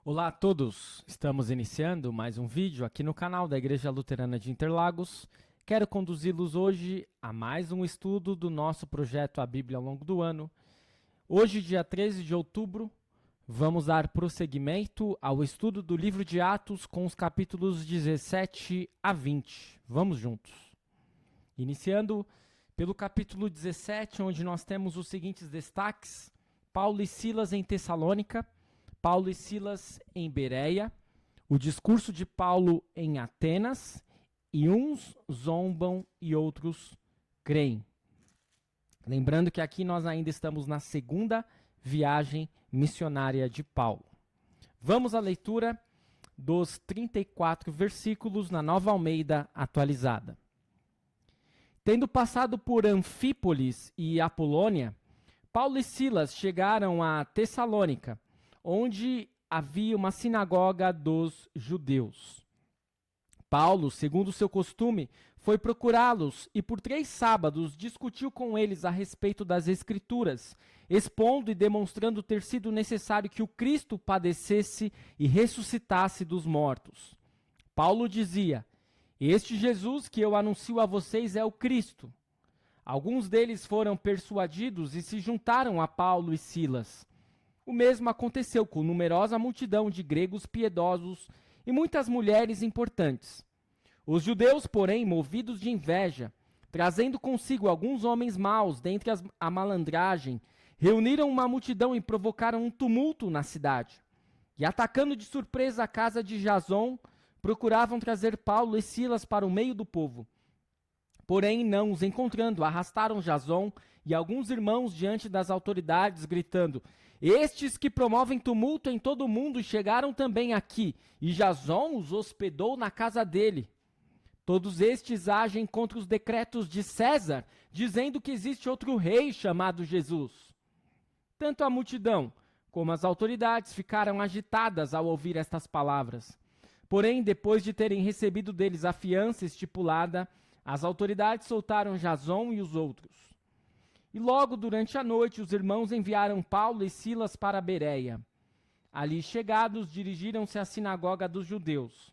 Olá a todos, estamos iniciando mais um vídeo aqui no canal da Igreja Luterana de Interlagos. Quero conduzi-los hoje a mais um estudo do nosso projeto A Bíblia ao longo do ano. Hoje, dia 13 de outubro, vamos dar prosseguimento ao estudo do livro de Atos com os capítulos 17 a 20. Vamos juntos. Iniciando pelo capítulo 17, onde nós temos os seguintes destaques: Paulo e Silas em Tessalônica, Paulo e Silas em Bereia, o discurso de Paulo em Atenas, e uns zombam e outros creem. Lembrando que aqui nós ainda estamos na segunda viagem missionária de Paulo. Vamos à leitura dos 34 versículos na Nova Almeida atualizada. Tendo passado por Anfípolis e Apolônia, Paulo e Silas chegaram a Tessalônica, onde havia uma sinagoga dos judeus. Paulo, segundo seu costume, foi procurá-los e por 3 sábados discutiu com eles a respeito das Escrituras, expondo e demonstrando ter sido necessário que o Cristo padecesse e ressuscitasse dos mortos. Paulo dizia: "Este Jesus que eu anuncio a vocês é o Cristo." Alguns deles foram persuadidos e se juntaram a Paulo e Silas. O mesmo aconteceu com numerosa multidão de gregos piedosos e muitas mulheres importantes. Os judeus, porém, movidos de inveja, trazendo consigo alguns homens maus dentre a malandragem, reuniram uma multidão e provocaram um tumulto na cidade. E atacando de surpresa a casa de Jason, procuravam trazer Paulo e Silas para o meio do povo. Porém, não os encontrando, arrastaram Jason e alguns irmãos diante das autoridades, gritando: "Estes que promovem tumulto em todo o mundo chegaram também aqui, e Jason os hospedou na casa dele. Todos estes agem contra os decretos de César, dizendo que existe outro rei chamado Jesus." Tanto a multidão como as autoridades ficaram agitadas ao ouvir estas palavras. Porém, depois de terem recebido deles a fiança estipulada, as autoridades soltaram Jason e os outros. E logo durante a noite os irmãos enviaram Paulo e Silas para Bereia. Ali chegados, dirigiram-se à sinagoga dos judeus.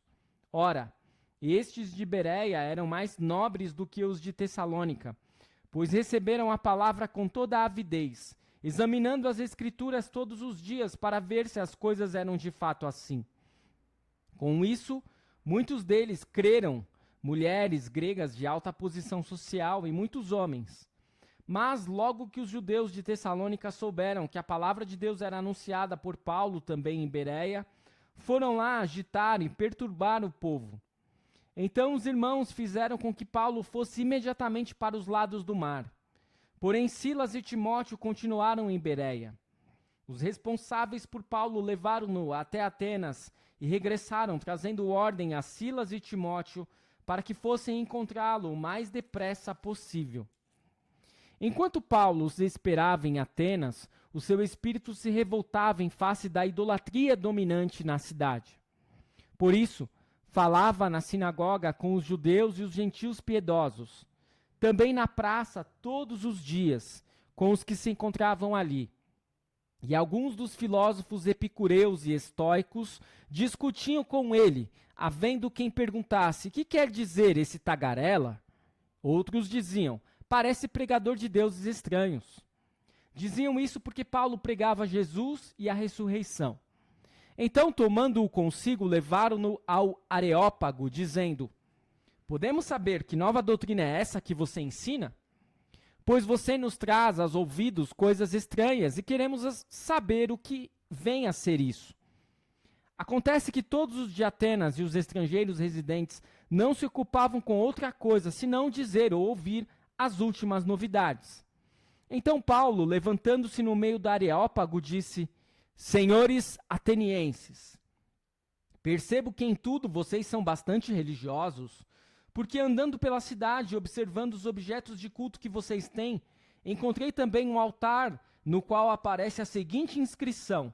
Ora, estes de Bereia eram mais nobres do que os de Tessalônica, pois receberam a palavra com toda a avidez, examinando as Escrituras todos os dias para ver se as coisas eram de fato assim. Com isso, muitos deles creram, mulheres gregas de alta posição social e muitos homens. Mas logo que os judeus de Tessalônica souberam que a palavra de Deus era anunciada por Paulo também em Bereia, foram lá agitar e perturbar o povo. Então os irmãos fizeram com que Paulo fosse imediatamente para os lados do mar. Porém Silas e Timóteo continuaram em Bereia. Os responsáveis por Paulo levaram-no até Atenas e regressaram, trazendo ordem a Silas e Timóteo para que fossem encontrá-lo o mais depressa possível. Enquanto Paulo os esperava em Atenas, o seu espírito se revoltava em face da idolatria dominante na cidade. Por isso, falava na sinagoga com os judeus e os gentios piedosos, também na praça todos os dias, com os que se encontravam ali. E alguns dos filósofos epicureus e estoicos discutiam com ele, havendo quem perguntasse: "Que quer dizer esse tagarela?" Outros diziam: "Parece pregador de deuses estranhos." Diziam isso porque Paulo pregava Jesus e a ressurreição. Então, tomando-o consigo, levaram-no ao Areópago, dizendo: "Podemos saber que nova doutrina é essa que você ensina? Pois você nos traz aos ouvidos coisas estranhas e queremos saber o que vem a ser isso." Acontece que todos os de Atenas e os estrangeiros residentes não se ocupavam com outra coisa senão dizer ou ouvir as últimas novidades. Então Paulo, levantando-se no meio do Areópago, disse: "Senhores atenienses, percebo que em tudo vocês são bastante religiosos, porque andando pela cidade e observando os objetos de culto que vocês têm, encontrei também um altar no qual aparece a seguinte inscrição: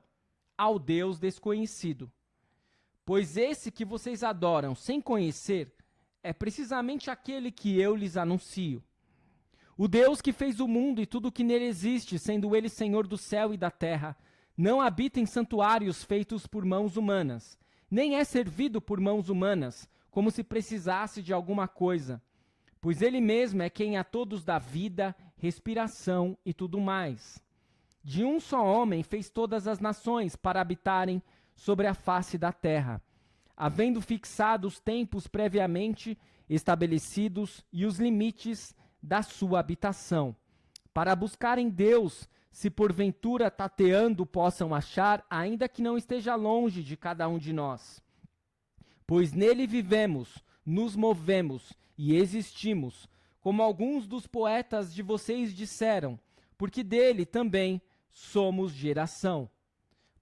ao Deus desconhecido. Pois esse que vocês adoram sem conhecer é precisamente aquele que eu lhes anuncio. O Deus que fez o mundo e tudo o que nele existe, sendo ele Senhor do céu e da terra, Não habita em santuários feitos por mãos humanas, nem é servido por mãos humanas, como se precisasse de alguma coisa, pois ele mesmo é quem a todos dá vida, respiração e tudo mais. De um só homem fez todas as nações para habitarem sobre a face da terra, havendo fixado os tempos previamente estabelecidos e os limites da sua habitação, para buscarem Deus, se porventura tateando possam achar, ainda que não esteja longe de cada um de nós. Pois nele vivemos, nos movemos e existimos, como alguns dos poetas de vocês disseram, porque dele também somos geração.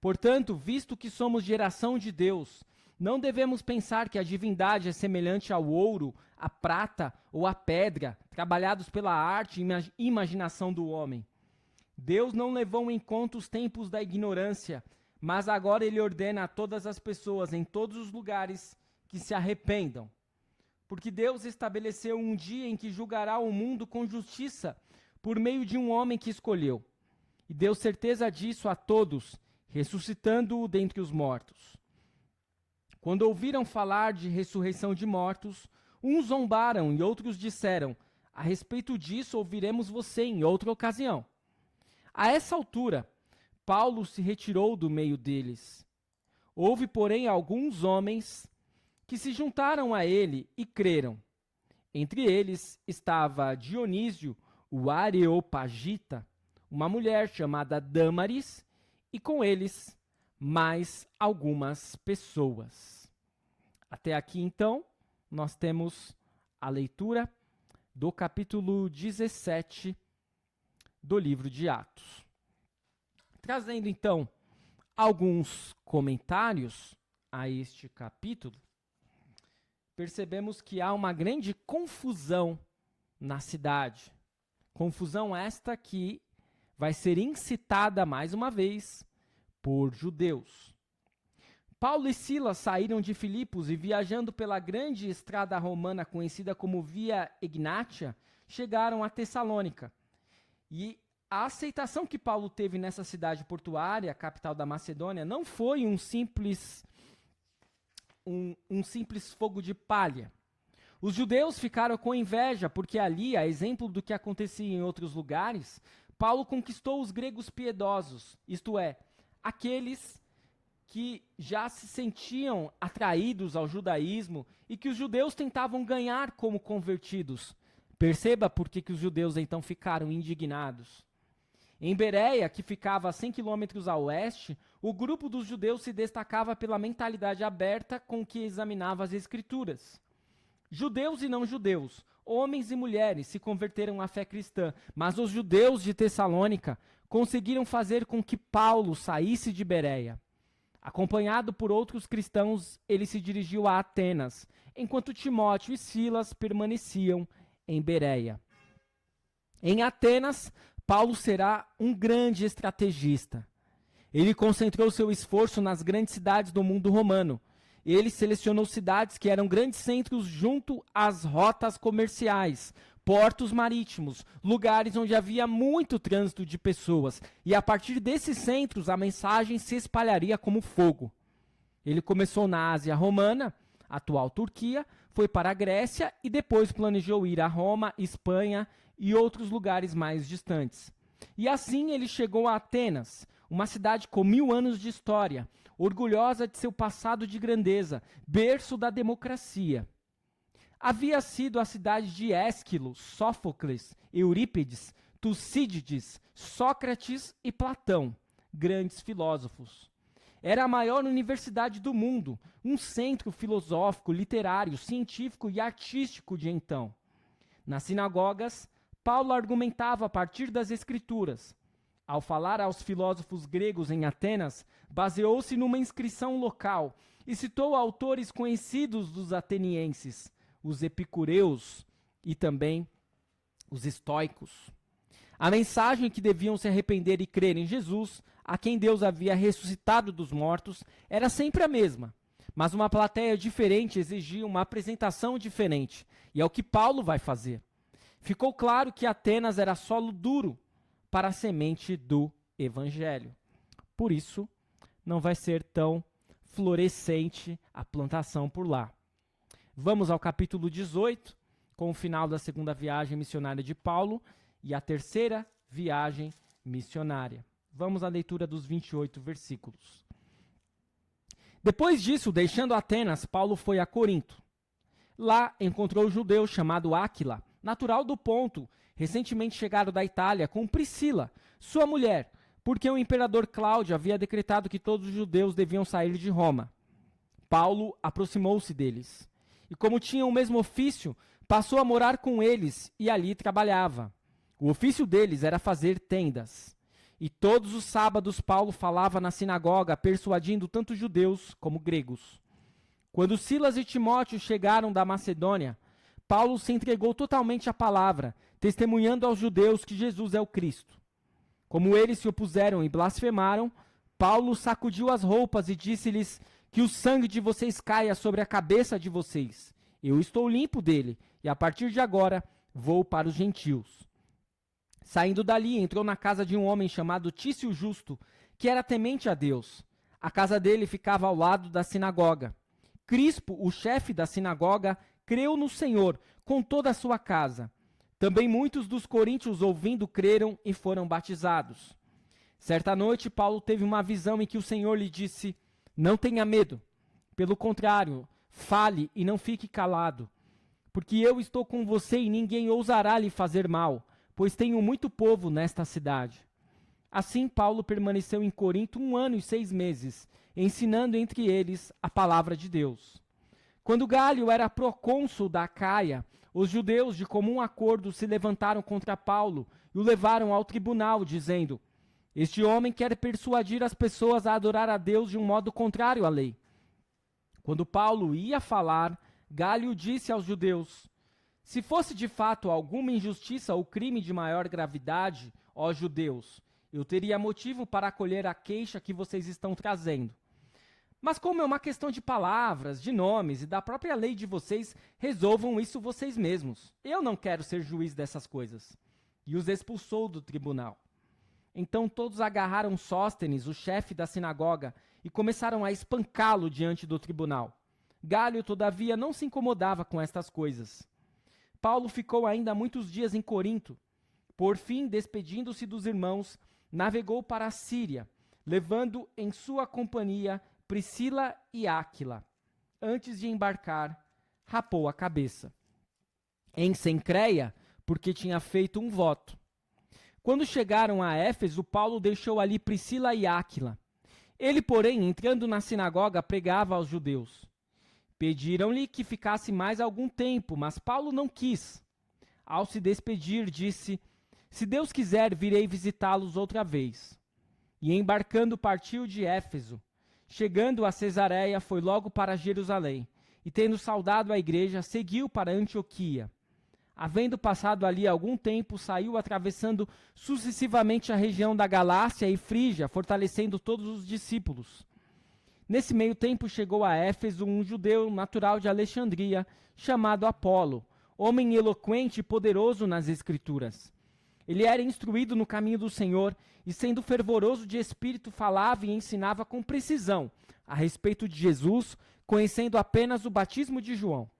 Portanto, visto que somos geração de Deus, não devemos pensar que a divindade é semelhante ao ouro, à prata ou à pedra, trabalhados pela arte e imaginação do homem. Deus não levou em conta os tempos da ignorância, mas agora ele ordena a todas as pessoas em todos os lugares que se arrependam. Porque Deus estabeleceu um dia em que julgará o mundo com justiça por meio de um homem que escolheu. E deu certeza disso a todos, ressuscitando-o dentre os mortos. Quando ouviram falar de ressurreição de mortos, uns zombaram e outros disseram: a respeito disso ouviremos você em outra ocasião. A essa altura, Paulo se retirou do meio deles. Houve, porém, alguns homens que se juntaram a ele e creram. Entre eles estava Dionísio, o Areopagita, uma mulher chamada Dâmaris, e com eles mais algumas pessoas. Até aqui, então, nós temos a leitura do capítulo 17 do livro de Atos. Trazendo, então, alguns comentários a este capítulo, percebemos que há uma grande confusão na cidade. Confusão esta que vai ser incitada mais uma vez por judeus. Paulo e Silas saíram de Filipos e, viajando pela grande estrada romana conhecida como Via Egnatia, chegaram a Tessalônica. E a aceitação que Paulo teve nessa cidade portuária, capital da Macedônia, não foi um simples fogo de palha. Os judeus ficaram com inveja, porque ali, a exemplo do que acontecia em outros lugares, Paulo conquistou os gregos piedosos, isto é, aqueles que já se sentiam atraídos ao judaísmo e que os judeus tentavam ganhar como convertidos. Perceba por que os judeus então ficaram indignados. Em Bereia, que ficava a 100 quilômetros a oeste, o grupo dos judeus se destacava pela mentalidade aberta com que examinava as escrituras. Judeus e não judeus, homens e mulheres se converteram à fé cristã, mas os judeus de Tessalônica conseguiram fazer com que Paulo saísse de Bereia. Acompanhado por outros cristãos, ele se dirigiu a Atenas, enquanto Timóteo e Silas permaneciam em Bereia. Em Atenas, Paulo será um grande estrategista. Ele concentrou seu esforço nas grandes cidades do mundo romano. Ele selecionou cidades que eram grandes centros junto às rotas comerciais, portos marítimos, lugares onde havia muito trânsito de pessoas. E a partir desses centros, a mensagem se espalharia como fogo. Ele começou na Ásia Romana, atual Turquia, foi para a Grécia e depois planejou ir a Roma, Espanha e outros lugares mais distantes. E assim ele chegou a Atenas, uma cidade com 1000 anos de história, orgulhosa de seu passado de grandeza, berço da democracia. Havia sido a cidade de Ésquilo, Sófocles, Eurípides, Tucídides, Sócrates e Platão, grandes filósofos. Era a maior universidade do mundo, um centro filosófico, literário, científico e artístico de então. Nas sinagogas, Paulo argumentava a partir das escrituras. Ao falar aos filósofos gregos em Atenas, baseou-se numa inscrição local e citou autores conhecidos dos atenienses, os epicureus e também os estoicos. A mensagem que deviam se arrepender e crer em Jesus, a quem Deus havia ressuscitado dos mortos, era sempre a mesma, mas uma plateia diferente exigia uma apresentação diferente, e é o que Paulo vai fazer. Ficou claro que Atenas era solo duro para a semente do Evangelho. por isso não vai ser tão florescente a plantação por lá. Vamos ao capítulo 18, com o final da segunda viagem missionária de Paulo e a terceira viagem missionária. Vamos à leitura dos 28 versículos. Depois disso, deixando Atenas, Paulo foi a Corinto. Lá encontrou um judeu chamado Áquila, natural do Ponto, recentemente chegado da Itália, com Priscila, sua mulher, porque o imperador Cláudio havia decretado que todos os judeus deviam sair de Roma. Paulo aproximou-se deles, e como tinham o mesmo ofício, passou a morar com eles e ali trabalhava. O ofício deles era fazer tendas. E todos os sábados Paulo falava na sinagoga, persuadindo tanto judeus como gregos. Quando Silas e Timóteo chegaram da Macedônia, Paulo se entregou totalmente à palavra, testemunhando aos judeus que Jesus é o Cristo. Como eles se opuseram e blasfemaram, Paulo sacudiu as roupas e disse-lhes que o sangue de vocês caia sobre a cabeça de vocês. Eu estou limpo dele, e a partir de agora vou para os gentios. Saindo dali, entrou na casa de um homem chamado Tício Justo, que era temente a Deus. A casa dele ficava ao lado da sinagoga. Crispo, o chefe da sinagoga, creu no Senhor com toda a sua casa. Também muitos dos coríntios, ouvindo, creram e foram batizados. Certa noite, Paulo teve uma visão em que o Senhor lhe disse: não tenha medo. Pelo contrário, fale e não fique calado. Porque eu estou com você e ninguém ousará lhe fazer mal, pois tenho muito povo nesta cidade. Assim, Paulo permaneceu em Corinto 1 ano e 6 meses, ensinando entre eles a palavra de Deus. Quando Gálio era procônsul da Acaia, os judeus de comum acordo se levantaram contra Paulo e o levaram ao tribunal, dizendo: este homem quer persuadir as pessoas a adorar a Deus de um modo contrário à lei. Quando Paulo ia falar, Gálio disse aos judeus: se fosse de fato alguma injustiça ou crime de maior gravidade, ó judeus, eu teria motivo para acolher a queixa que vocês estão trazendo. Mas como é uma questão de palavras, de nomes e da própria lei de vocês, resolvam isso vocês mesmos. Eu não quero ser juiz dessas coisas. E os expulsou do tribunal. Então todos agarraram Sóstenes, o chefe da sinagoga, e começaram a espancá-lo diante do tribunal. Gálio, todavia, não se incomodava com estas coisas. Paulo ficou ainda muitos dias em Corinto. Por fim, despedindo-se dos irmãos, navegou para a Síria, levando em sua companhia Priscila e Áquila. Antes de embarcar, rapou a cabeça. Em Cencreia, porque tinha feito um voto. Quando chegaram a Éfeso, Paulo deixou ali Priscila e Áquila. Ele, porém, entrando na sinagoga, pregava aos judeus. Pediram-lhe que ficasse mais algum tempo, mas Paulo não quis. Ao se despedir, disse: se Deus quiser, virei visitá-los outra vez. E embarcando, partiu de Éfeso. Chegando a Cesareia, foi logo para Jerusalém, e tendo saudado a igreja, seguiu para Antioquia. Havendo passado ali algum tempo, saiu atravessando sucessivamente a região da Galácia e Frígia, fortalecendo todos os discípulos. Nesse meio tempo chegou a Éfeso um judeu natural de Alexandria, chamado Apolo, homem eloquente e poderoso nas Escrituras. Ele era instruído no caminho do Senhor e, sendo fervoroso de espírito, falava e ensinava com precisão a respeito de Jesus, conhecendo apenas o batismo de João.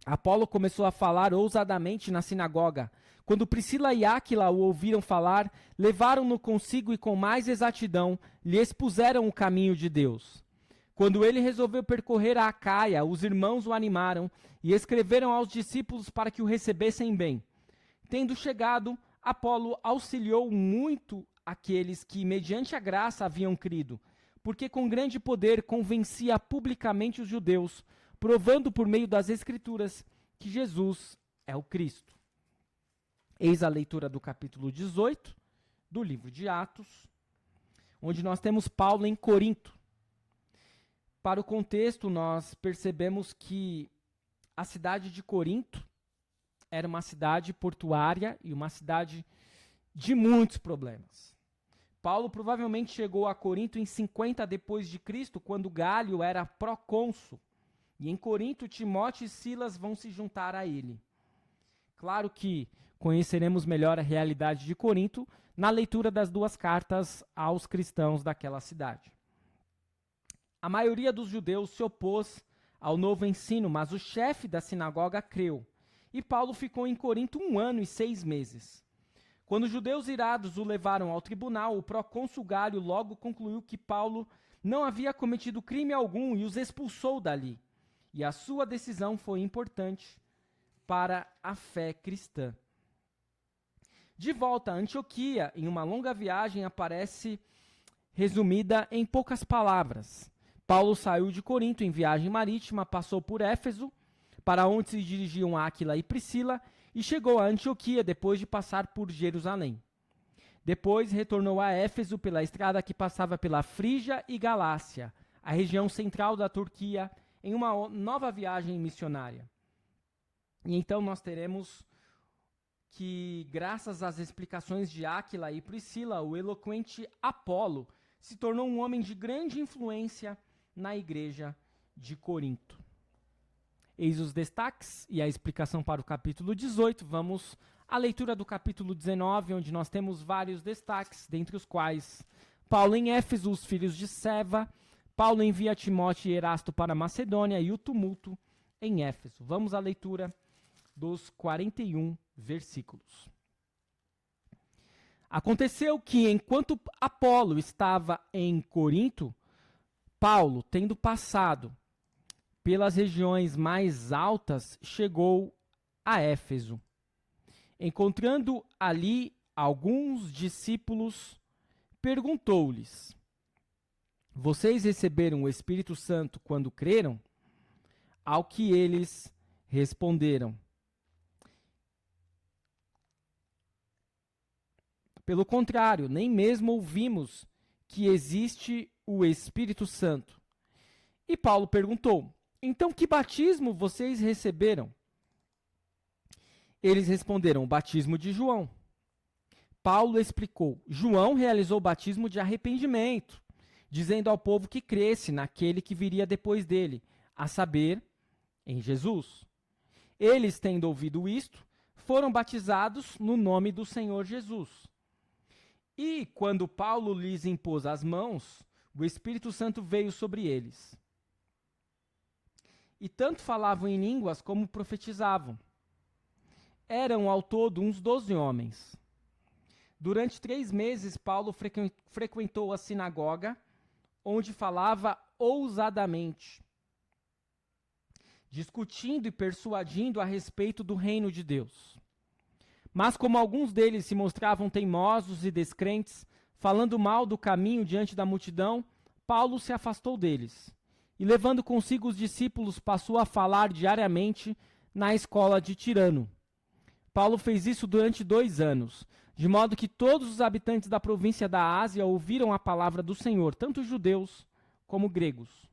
Apolo começou a falar ousadamente na sinagoga. Quando Priscila e Áquila o ouviram falar, levaram-no consigo e com mais exatidão lhe expuseram o caminho de Deus. Quando ele resolveu percorrer a Acaia, os irmãos o animaram e escreveram aos discípulos para que o recebessem bem. Tendo chegado, Apolo auxiliou muito aqueles que, mediante a graça, haviam crido, porque com grande poder convencia publicamente os judeus, provando por meio das Escrituras que Jesus é o Cristo. Eis a leitura do capítulo 18 do livro de Atos, onde nós temos Paulo em Corinto. Para o contexto, nós percebemos que a cidade de Corinto era uma cidade portuária e uma cidade de muitos problemas. Paulo provavelmente chegou a Corinto em 50 depois de Cristo, quando Gálio era procônsul. E em Corinto, Timóteo e Silas vão se juntar a ele. Claro que conheceremos melhor a realidade de Corinto na leitura das duas cartas aos cristãos daquela cidade. A maioria dos judeus se opôs ao novo ensino, mas o chefe da sinagoga creu. E Paulo ficou em Corinto 1 ano e 6 meses. Quando os judeus irados o levaram ao tribunal, o procônsul Gário logo concluiu que Paulo não havia cometido crime algum e os expulsou dali. E a sua decisão foi importante para a fé cristã. De volta a Antioquia, em uma longa viagem, aparece resumida em poucas palavras. Paulo saiu de Corinto em viagem marítima, passou por Éfeso, para onde se dirigiam Áquila e Priscila, e chegou a Antioquia depois de passar por Jerusalém. Depois retornou a Éfeso pela estrada que passava pela Frígia e Galácia, a região central da Turquia, em uma nova viagem missionária. E então nós teremos que, graças às explicações de Áquila e Priscila, o eloquente Apolo se tornou um homem de grande influência na igreja de Corinto. Eis os destaques e a explicação para o capítulo 18. Vamos à leitura do capítulo 19, onde nós temos vários destaques, dentre os quais Paulo em Éfeso, os filhos de Seva, Paulo envia Timóteo e Erasto para a Macedônia e o tumulto em Éfeso. Vamos à leitura dos 41 versículos. Aconteceu que, enquanto Apolo estava em Corinto, Paulo, tendo passado pelas regiões mais altas, chegou a Éfeso. Encontrando ali alguns discípulos, perguntou-lhes: vocês receberam o Espírito Santo quando creram? Ao que eles responderam: pelo contrário, nem mesmo ouvimos que existe o Espírito Santo. E Paulo perguntou: então que batismo vocês receberam? Eles responderam: o batismo de João. Paulo explicou: João realizou o batismo de arrependimento, dizendo ao povo que cresce naquele que viria depois dele, a saber, em Jesus. Eles, tendo ouvido isto, foram batizados no nome do Senhor Jesus. E, quando Paulo lhes impôs as mãos, o Espírito Santo veio sobre eles. E tanto falavam em línguas como profetizavam. Eram ao todo uns 12 homens. Durante 3 meses, Paulo frequentou a sinagoga, onde falava ousadamente, discutindo e persuadindo a respeito do reino de Deus. Mas como alguns deles se mostravam teimosos e descrentes, falando mal do caminho diante da multidão, Paulo se afastou deles. E levando consigo os discípulos, passou a falar diariamente na escola de Tirano. Paulo fez isso durante 2 anos, de modo que todos os habitantes da província da Ásia ouviram a palavra do Senhor, tanto judeus como gregos.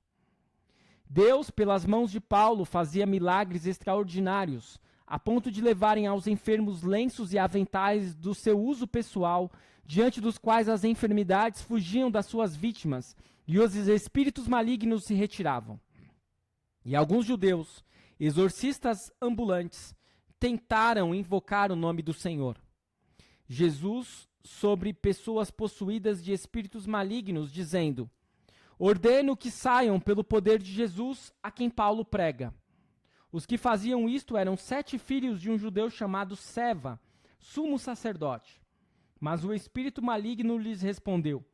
Deus, pelas mãos de Paulo, fazia milagres extraordinários, a ponto de levarem aos enfermos lenços e aventais do seu uso pessoal, diante dos quais as enfermidades fugiam das suas vítimas e os espíritos malignos se retiravam. E alguns judeus, exorcistas ambulantes, tentaram invocar o nome do Senhor Jesus sobre pessoas possuídas de espíritos malignos, dizendo: ordeno que saiam pelo poder de Jesus a quem Paulo prega. Os que faziam isto eram 7 filhos de um judeu chamado Seva, sumo sacerdote. Mas o espírito maligno lhes respondeu: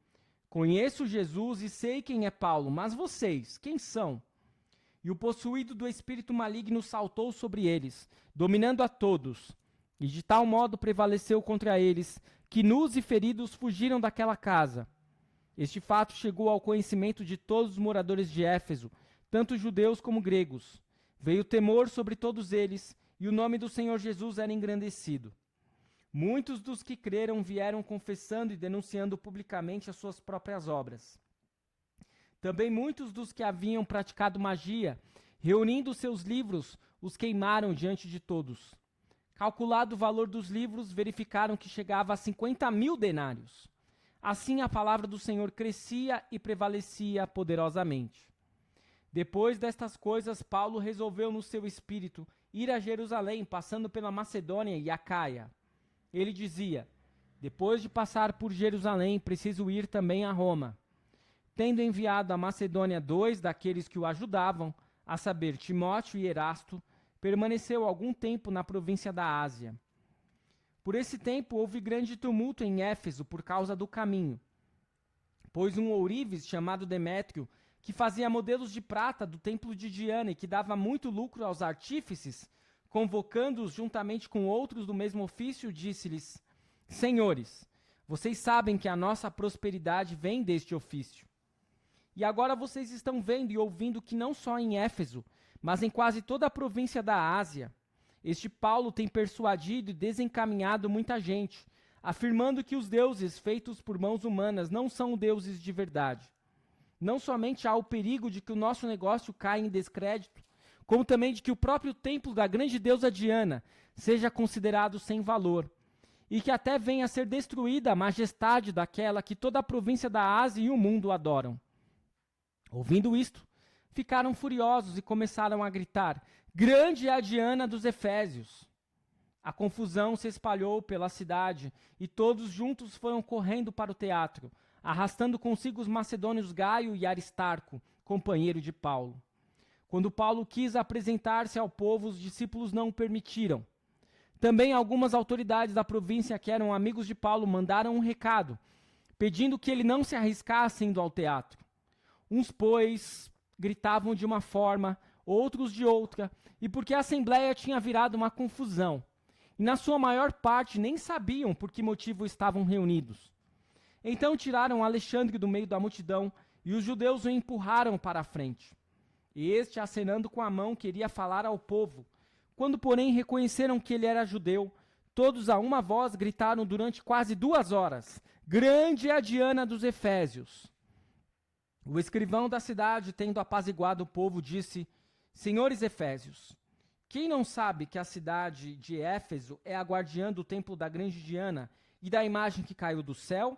conheço Jesus e sei quem é Paulo, mas vocês, quem são? E o possuído do espírito maligno saltou sobre eles, dominando a todos, e de tal modo prevaleceu contra eles, que nus e feridos fugiram daquela casa. Este fato chegou ao conhecimento de todos os moradores de Éfeso, tanto judeus como gregos. Veio temor sobre todos eles, e o nome do Senhor Jesus era engrandecido. Muitos dos que creram vieram confessando e denunciando publicamente as suas próprias obras. Também muitos dos que haviam praticado magia, reunindo seus livros, os queimaram diante de todos. Calculado o valor dos livros, verificaram que chegava a 50.000 denários. Assim a palavra do Senhor crescia e prevalecia poderosamente. Depois destas coisas, Paulo resolveu no seu espírito ir a Jerusalém, passando pela Macedônia e Acaia. Ele dizia: Depois de passar por Jerusalém, preciso ir também a Roma. Tendo enviado a Macedônia 2 daqueles que o ajudavam, a saber, Timóteo e Erasto, permaneceu algum tempo na província da Ásia. Por esse tempo houve grande tumulto em Éfeso por causa do caminho, pois um ourives chamado Demétrio, que fazia modelos de prata do templo de Diana e que dava muito lucro aos artífices, convocando-os juntamente com outros do mesmo ofício, disse-lhes: Senhores, vocês sabem que a nossa prosperidade vem deste ofício. E agora vocês estão vendo e ouvindo que não só em Éfeso, mas em quase toda a província da Ásia, este Paulo tem persuadido e desencaminhado muita gente, afirmando que os deuses feitos por mãos humanas não são deuses de verdade. Não somente há o perigo de que o nosso negócio caia em descrédito, como também de que o próprio templo da grande deusa Diana seja considerado sem valor, e que até venha a ser destruída a majestade daquela que toda a província da Ásia e o mundo adoram. Ouvindo isto, ficaram furiosos e começaram a gritar: Grande é a Diana dos Efésios! A confusão se espalhou pela cidade e todos juntos foram correndo para o teatro, arrastando consigo os macedônios Gaio e Aristarco, companheiro de Paulo. Quando Paulo quis apresentar-se ao povo, os discípulos não o permitiram. Também algumas autoridades da província que eram amigos de Paulo mandaram um recado, pedindo que ele não se arriscasse indo ao teatro. Uns, pois, gritavam de uma forma, outros de outra, e porque a assembleia tinha virado uma confusão, e na sua maior parte nem sabiam por que motivo estavam reunidos. Então tiraram Alexandre do meio da multidão, e os judeus o empurraram para a frente. Este, acenando com a mão, queria falar ao povo. Quando, porém, reconheceram que ele era judeu, todos a uma voz gritaram durante quase 2 horas: Grande é a Diana dos Efésios! O escrivão da cidade, tendo apaziguado o povo, disse: Senhores Efésios, quem não sabe que a cidade de Éfeso é a guardiã do templo da grande Diana e da imagem que caiu do céu?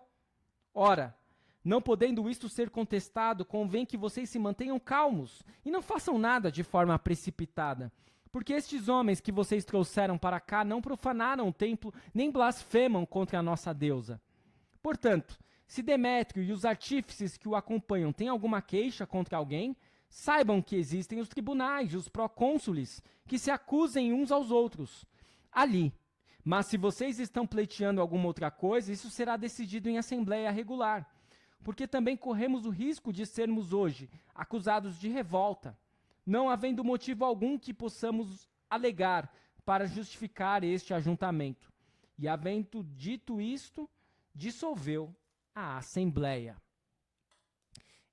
Ora, não podendo isto ser contestado, convém que vocês se mantenham calmos e não façam nada de forma precipitada, porque estes homens que vocês trouxeram para cá não profanaram o templo nem blasfemam contra a nossa deusa. Portanto, se Demétrio e os artífices que o acompanham têm alguma queixa contra alguém, saibam que existem os tribunais e os procônsules que se acusem uns aos outros ali. Mas se vocês estão pleiteando alguma outra coisa, isso será decidido em assembleia regular, porque também corremos o risco de sermos hoje acusados de revolta, não havendo motivo algum que possamos alegar para justificar este ajuntamento. E havendo dito isto, dissolveu a assembleia.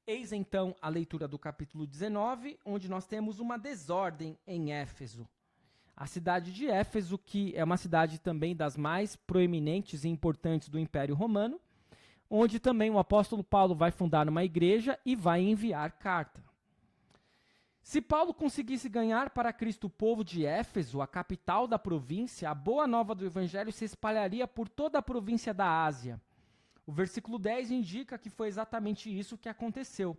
Eis então a leitura do capítulo 19, onde nós temos uma desordem em Éfeso. A cidade de Éfeso, que é uma cidade também das mais proeminentes e importantes do Império Romano, onde também o apóstolo Paulo vai fundar uma igreja e vai enviar carta. Se Paulo conseguisse ganhar para Cristo o povo de Éfeso, a capital da província, a boa nova do evangelho se espalharia por toda a província da Ásia. O versículo 10 indica que foi exatamente isso que aconteceu.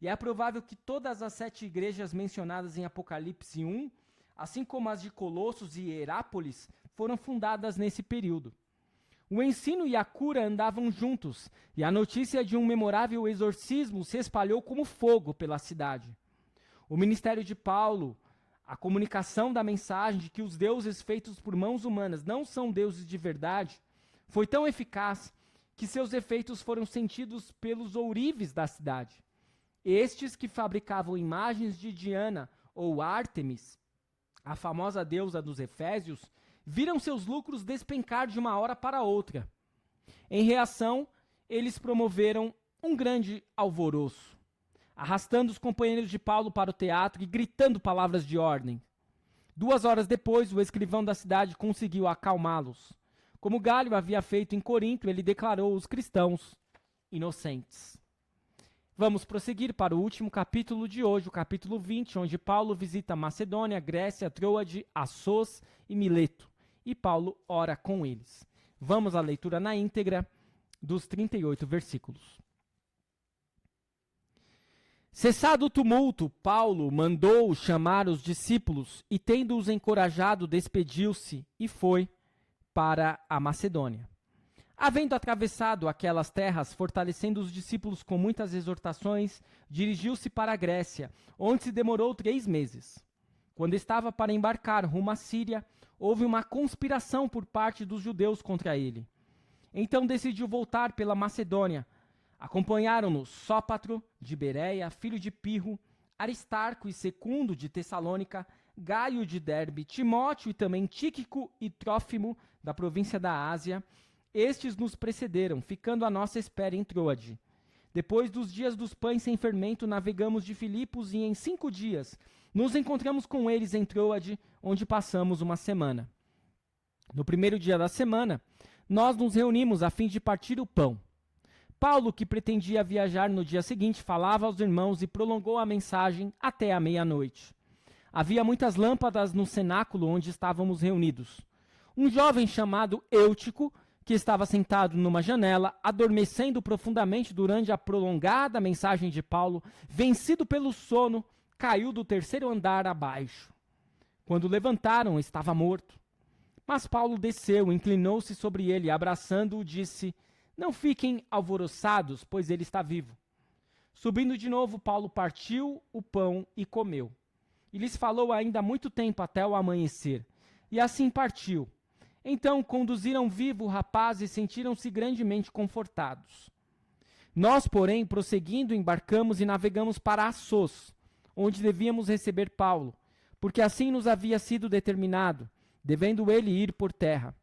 E é provável que todas as 7 igrejas mencionadas em Apocalipse 1, assim como as de Colossos e Herápolis, foram fundadas nesse período. O ensino e a cura andavam juntos, e a notícia de um memorável exorcismo se espalhou como fogo pela cidade. O ministério de Paulo, a comunicação da mensagem de que os deuses feitos por mãos humanas não são deuses de verdade, foi tão eficaz que seus efeitos foram sentidos pelos ourives da cidade. Estes que fabricavam imagens de Diana ou Ártemis, a famosa deusa dos Efésios, viram seus lucros despencar de uma hora para outra. Em reação, eles promoveram um grande alvoroço, arrastando os companheiros de Paulo para o teatro e gritando palavras de ordem. 2 horas depois, o escrivão da cidade conseguiu acalmá-los. Como Galho havia feito em Corinto, ele declarou os cristãos inocentes. Vamos prosseguir para o último capítulo de hoje, o capítulo 20, onde Paulo visita Macedônia, Grécia, Troade, Assos e Mileto. E Paulo ora com eles. Vamos à leitura na íntegra dos 38 versículos. Cessado o tumulto, Paulo mandou chamar os discípulos e, tendo-os encorajado, despediu-se e foi para a Macedônia. Havendo atravessado aquelas terras, fortalecendo os discípulos com muitas exortações, dirigiu-se para a Grécia, onde se demorou 3 meses. Quando estava para embarcar rumo à Síria, houve uma conspiração por parte dos judeus contra ele. Então decidiu voltar pela Macedônia. Acompanharam-no Sópatro, de Bereia, filho de Pirro, Aristarco e Secundo, de Tessalônica, Gaio de Derbe, Timóteo e também Tíquico e Trófimo, da província da Ásia. Estes nos precederam, ficando à nossa espera em Troade. Depois dos dias dos pães sem fermento, navegamos de Filipos e em 5 dias nos encontramos com eles em Troade, onde passamos uma semana. No primeiro dia da semana, nós nos reunimos a fim de partir o pão. Paulo, que pretendia viajar no dia seguinte, falava aos irmãos e prolongou a mensagem até a meia-noite. Havia muitas lâmpadas no cenáculo onde estávamos reunidos. Um jovem chamado Eutico, que estava sentado numa janela, adormecendo profundamente durante a prolongada mensagem de Paulo, vencido pelo sono, caiu do 3º andar abaixo. Quando levantaram, estava morto. Mas Paulo desceu, inclinou-se sobre ele, abraçando-o, disse: "Não fiquem alvoroçados, pois ele está vivo." Subindo de novo, Paulo partiu o pão e comeu. E lhes falou ainda muito tempo até o amanhecer. E assim partiu. Então conduziram vivo o rapaz e sentiram-se grandemente confortados. Nós, porém, prosseguindo, embarcamos e navegamos para Assos, onde devíamos receber Paulo, porque assim nos havia sido determinado, devendo ele ir por terra.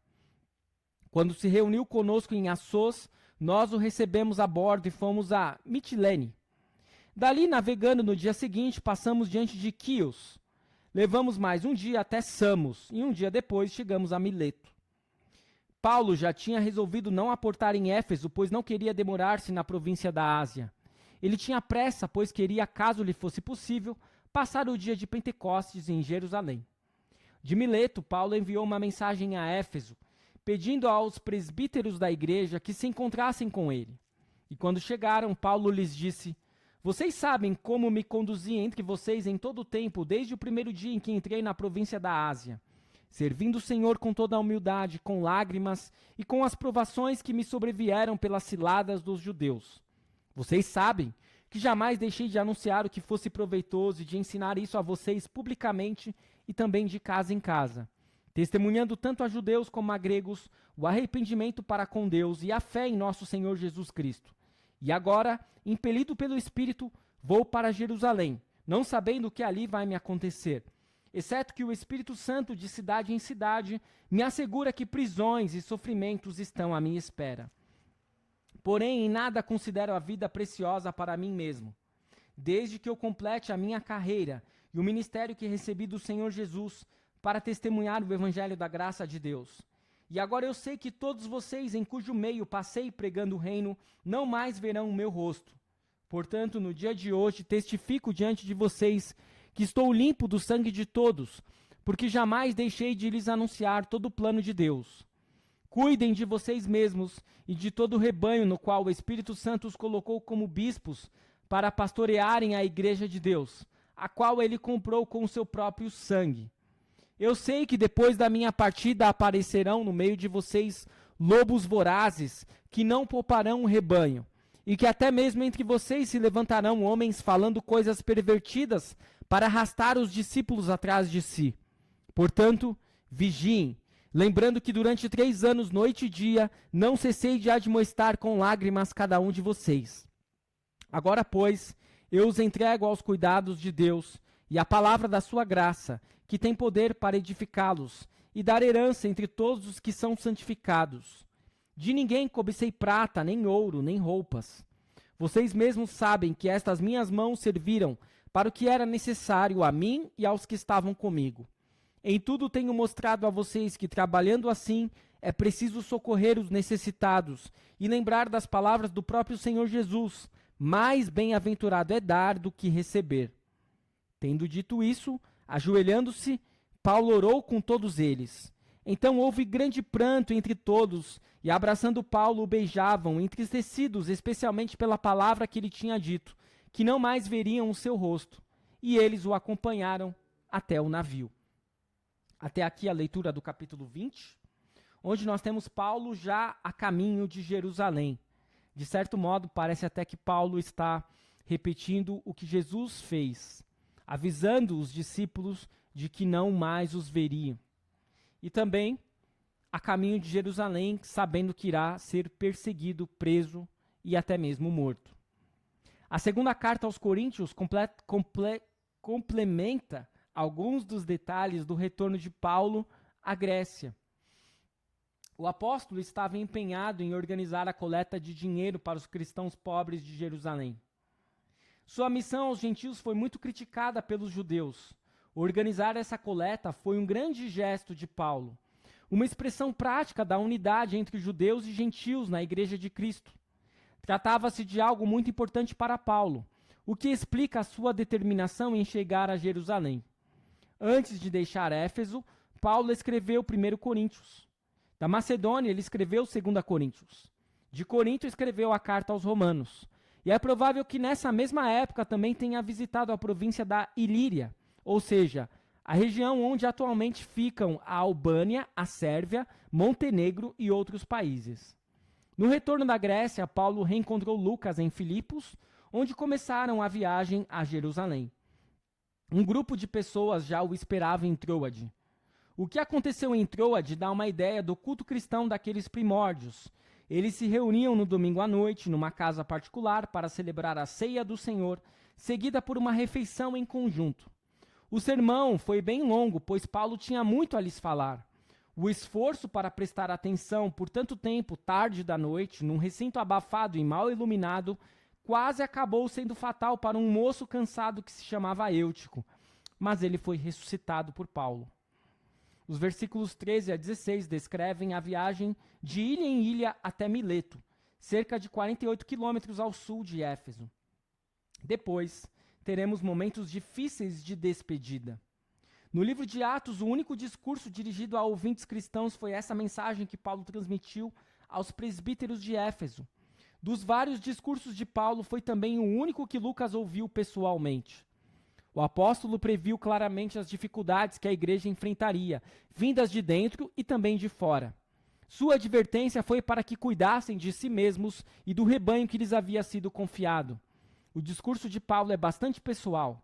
Quando se reuniu conosco em Assos, nós o recebemos a bordo e fomos a Mitilene. Dali, navegando no dia seguinte, passamos diante de Quios. Levamos mais um dia até Samos, e um dia depois chegamos a Mileto. Paulo já tinha resolvido não aportar em Éfeso, pois não queria demorar-se na província da Ásia. Ele tinha pressa, pois queria, caso lhe fosse possível, passar o dia de Pentecostes em Jerusalém. De Mileto, Paulo enviou uma mensagem a Éfeso, pedindo aos presbíteros da igreja que se encontrassem com ele. E quando chegaram, Paulo lhes disse: "Vocês sabem como me conduzi entre vocês em todo o tempo, desde o primeiro dia em que entrei na província da Ásia, servindo o Senhor com toda a humildade, com lágrimas e com as provações que me sobrevieram pelas ciladas dos judeus. Vocês sabem que jamais deixei de anunciar o que fosse proveitoso e de ensinar isso a vocês publicamente e também de casa em casa, testemunhando tanto a judeus como a gregos o arrependimento para com Deus e a fé em nosso Senhor Jesus Cristo. E agora, impelido pelo Espírito, vou para Jerusalém, não sabendo o que ali vai me acontecer, exceto que o Espírito Santo, de cidade em cidade, me assegura que prisões e sofrimentos estão à minha espera. Porém, em nada considero a vida preciosa para mim mesmo, desde que eu complete a minha carreira e o ministério que recebi do Senhor Jesus para testemunhar o evangelho da graça de Deus. E agora eu sei que todos vocês, em cujo meio passei pregando o reino, não mais verão o meu rosto. Portanto, no dia de hoje, testifico diante de vocês que estou limpo do sangue de todos, porque jamais deixei de lhes anunciar todo o plano de Deus. Cuidem de vocês mesmos e de todo o rebanho no qual o Espírito Santo os colocou como bispos para pastorearem a igreja de Deus, a qual ele comprou com o seu próprio sangue. Eu sei que depois da minha partida aparecerão no meio de vocês lobos vorazes que não pouparão o rebanho, e que até mesmo entre vocês se levantarão homens falando coisas pervertidas para arrastar os discípulos atrás de si. Portanto, vigiem, lembrando que durante 3 anos, noite e dia, não cessei de admoestar com lágrimas cada um de vocês. Agora, pois, eu os entrego aos cuidados de Deus e à palavra da sua graça, que tem poder para edificá-los e dar herança entre todos os que são santificados. De ninguém cobicei prata, nem ouro, nem roupas. Vocês mesmos sabem que estas minhas mãos serviram para o que era necessário a mim e aos que estavam comigo. Em tudo tenho mostrado a vocês que, trabalhando assim, é preciso socorrer os necessitados e lembrar das palavras do próprio Senhor Jesus: mais bem-aventurado é dar do que receber. Tendo dito isso, ajoelhando-se, Paulo orou com todos eles. Então houve grande pranto entre todos, e abraçando Paulo o beijavam, entristecidos especialmente pela palavra que ele tinha dito, que não mais veriam o seu rosto. E eles o acompanharam até o navio. Até aqui a leitura do capítulo 20. onde nós temos Paulo já a caminho de Jerusalém. De certo modo, parece até que Paulo está repetindo o que Jesus fez, avisando os discípulos de que não mais os veriam. E também a caminho de Jerusalém, sabendo que irá ser perseguido, preso e até mesmo morto. A segunda carta aos Coríntios complementa alguns dos detalhes do retorno de Paulo à Grécia. O apóstolo estava empenhado em organizar a coleta de dinheiro para os cristãos pobres de Jerusalém. Sua missão aos gentios foi muito criticada pelos judeus. Organizar essa coleta foi um grande gesto de Paulo, uma expressão prática da unidade entre judeus e gentios na Igreja de Cristo. Tratava-se de algo muito importante para Paulo, o que explica a sua determinação em chegar a Jerusalém. Antes de deixar Éfeso, Paulo escreveu 1 Coríntios. Da Macedônia, ele escreveu 2 Coríntios. De Corinto, escreveu a carta aos Romanos. E é provável que nessa mesma época também tenha visitado a província da Ilíria, ou seja, a região onde atualmente ficam a Albânia, a Sérvia, Montenegro e outros países. No retorno da Grécia, Paulo reencontrou Lucas em Filipos, onde começaram a viagem a Jerusalém. Um grupo de pessoas já o esperava em Troade. O que aconteceu em Troade dá uma ideia do culto cristão daqueles primórdios. Eles se reuniam no domingo à noite, numa casa particular, para celebrar a ceia do Senhor, seguida por uma refeição em conjunto. O sermão foi bem longo, pois Paulo tinha muito a lhes falar. O esforço para prestar atenção por tanto tempo, tarde da noite, num recinto abafado e mal iluminado, quase acabou sendo fatal para um moço cansado que se chamava Eutico, mas ele foi ressuscitado por Paulo. Os versículos 13 a 16 descrevem a viagem de ilha em ilha até Mileto, cerca de 48 quilômetros ao sul de Éfeso. Depois, teremos momentos difíceis de despedida. No livro de Atos, o único discurso dirigido a ouvintes cristãos foi essa mensagem que Paulo transmitiu aos presbíteros de Éfeso. Dos vários discursos de Paulo, foi também o único que Lucas ouviu pessoalmente. O apóstolo previu claramente as dificuldades que a igreja enfrentaria, vindas de dentro e também de fora. Sua advertência foi para que cuidassem de si mesmos e do rebanho que lhes havia sido confiado. O discurso de Paulo é bastante pessoal,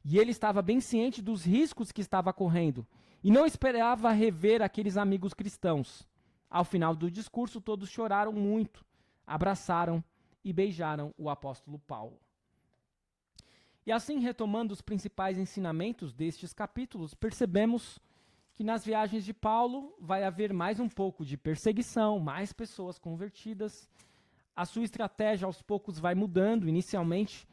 e ele estava bem ciente dos riscos que estava correndo, e não esperava rever aqueles amigos cristãos. Ao final do discurso, todos choraram muito, abraçaram e beijaram o apóstolo Paulo. E assim, retomando os principais ensinamentos destes capítulos, percebemos que nas viagens de Paulo vai haver mais um pouco de perseguição, mais pessoas convertidas. A sua estratégia aos poucos vai mudando. Inicialmente,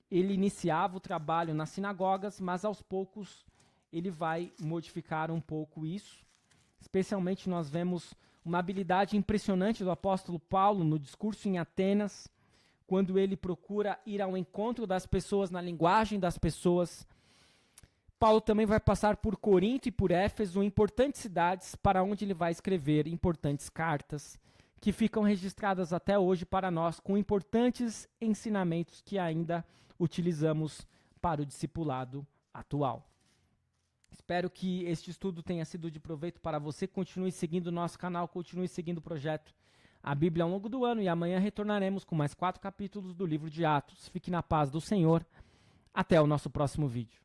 ele iniciava o trabalho nas sinagogas, mas aos poucos ele vai modificar um pouco isso. Especialmente nós vemos uma habilidade impressionante do apóstolo Paulo no discurso em Atenas, quando ele procura ir ao encontro das pessoas na linguagem das pessoas. Paulo também vai passar por Corinto e por Éfeso, importantes cidades para onde ele vai escrever importantes cartas, que ficam registradas até hoje para nós, com importantes ensinamentos que ainda utilizamos para o discipulado atual. Espero que este estudo tenha sido de proveito para você. Continue seguindo o nosso canal, continue seguindo o projeto A Bíblia ao longo do ano, e amanhã retornaremos com mais 4 capítulos do livro de Atos. Fique na paz do Senhor. Até o nosso próximo vídeo.